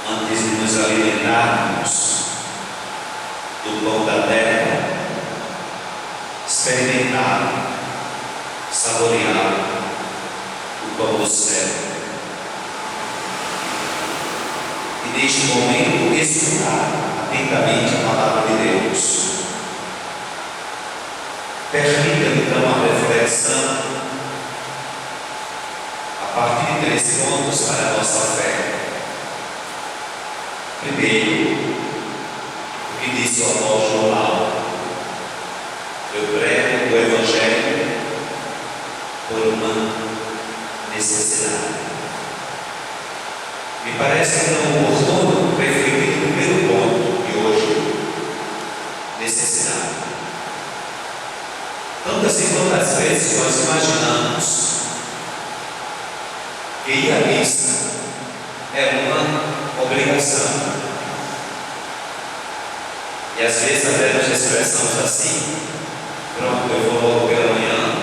antes de nos alimentarmos do pão da terra, experimentar, saborear o pão do céu. E neste momento escutar atentamente a palavra de Deus. Permita-me então uma reflexão a partir de 3 pontos para a nossa fé. Primeiro, o que disse o apóstolo Paulo: eu prego o Evangelho por uma necessidade. Me parece então oportuno refletir no primeiro ponto de hoje: necessidade. Tantas e tantas vezes nós imaginamos que ir à missa é uma obrigação. E às vezes até nos expressamos assim: pronto, eu vou logo pela manhã,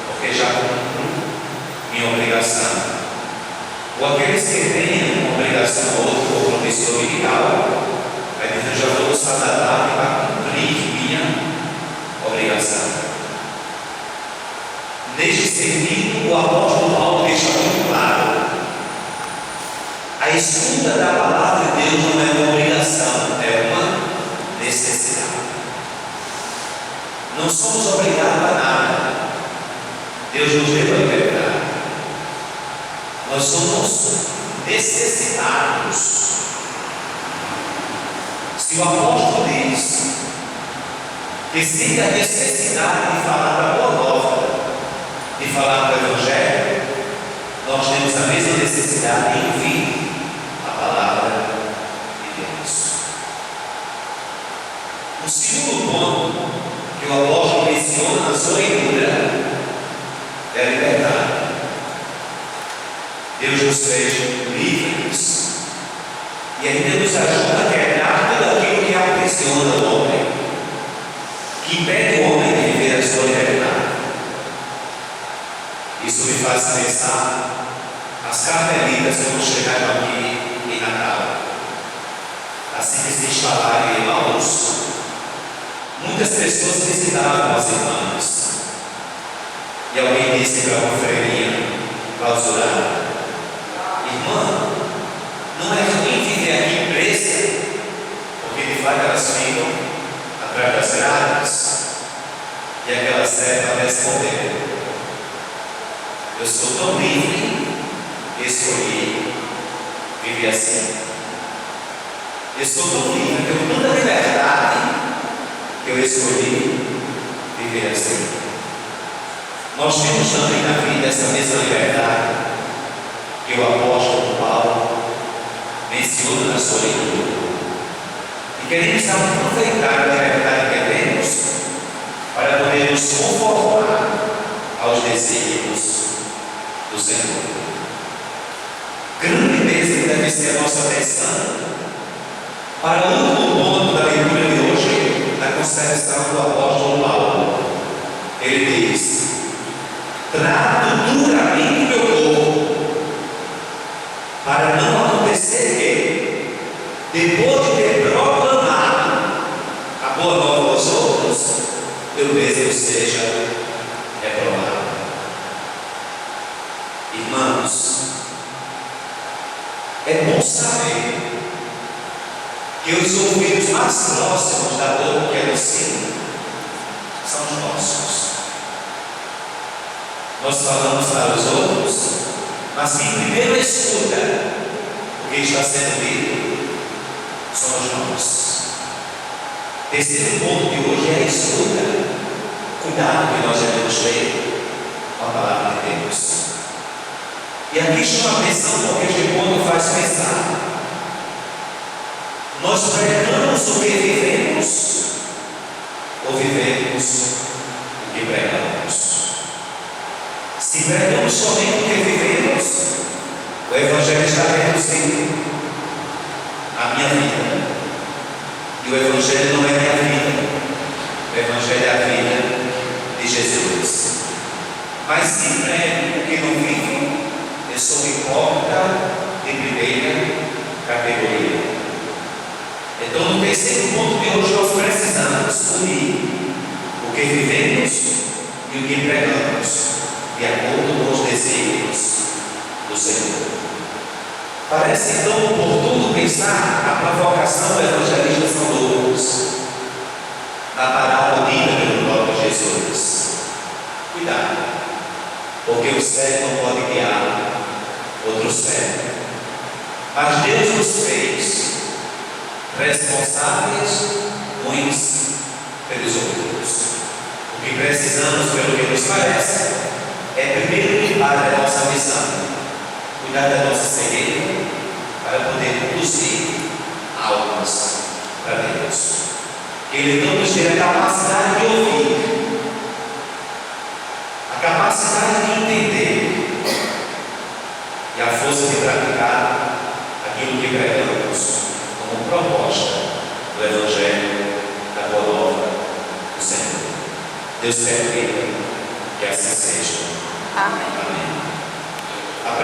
porque já cumpro minha obrigação. Ou aqueles que têm uma obrigação ou outro compromisso dominical, aí dizem: já vou no sábado da tarde para cumprir minha obrigação. Neste sentido, o apóstolo Paulo deixa muito claro: a escuta da palavra de Deus não é uma obrigação, é uma necessidade. Não somos obrigados a nada. Deus nos deu a liberdade. Nós somos necessitados. Se o apóstolo diz que sente a necessidade de falar da boa nova, de falar do Evangelho, nós temos a mesma necessidade de ouvir a palavra de Deus. O segundo ponto que o apóstolo menciona na sua leitura é a liberdade. Deus nos fez livres e ainda nos ajuda a quebrar tudo aquilo que aprisiona o homem, que impede o homem de viver a sua liberdade. Isso me faz pensar as carmelitas quando chegaram aqui em Natal. Assim que se instalaram em Emmaus, muitas pessoas visitavam as irmãs. E alguém disse para uma freirinha clausurada: irmã, não é ruim viver aqui presa, porque de fato elas ficam atrás das grades. E aquela serva respondeu: eu sou tão livre que escolhi viver assim. Eu sou tão livre, tenho tanta liberdade que eu escolhi viver assim. Nós temos também na vida essa mesma liberdade que o apóstolo Paulo menciona na sua leitura. E queremos aproveitar a liberdade que temos para poder nos conformar aos desígnios do Senhor. Grande mesmo deve ser a nossa atenção para o último ponto da leitura de hoje, na concepção do apóstolo Paulo. Ele diz: trato duramente o meu corpo, para não acontecer que, depois de ter proclamado a boa nova aos outros, eu mesmo seja reprovado. Irmãos, é bom saber que os ouvidos mais próximos da boca que anuncia são os nossos. Nós falamos para os outros, mas quem primeiro escuta o que está sendo dito somos nós. Terceiro ponto de hoje é a escuta. Cuidado que nós devemos ter com a palavra de Deus. E aqui chama a atenção porque este ponto faz pensar: nós pregamos o que vivemos ou vivemos o que pregamos? Se pregamos somente o que vivemos, o Evangelho está reduzido à minha vida. E o Evangelho não é minha vida, o Evangelho é a vida de Jesus. Mas se prego o que não vivo, eu sou hipócrita de primeira categoria. Então, no terceiro ponto de hoje, nós precisamos unir o que vivemos e o que pregamos, de acordo com os desígnios do Senhor. Parece então oportuno pensar na provocação do evangelista São Lucas, na parábola dita pelo próprio Jesus. Cuidado, porque o cego não pode guiar outro cego. Mas Deus nos fez responsáveis uns pelos outros. O que precisamos, pelo que nos parece, é primeiro limpar a nossa visão, cuidar da nossa cegueira, para poder conduzir almas para Deus. Que Ele não nos dê a capacidade de ouvir, a capacidade de entender e a força de praticar aquilo que pregamos como proposta do Evangelho da Boa Nova do Senhor. Deus permita que assim seja. Amém. Amém.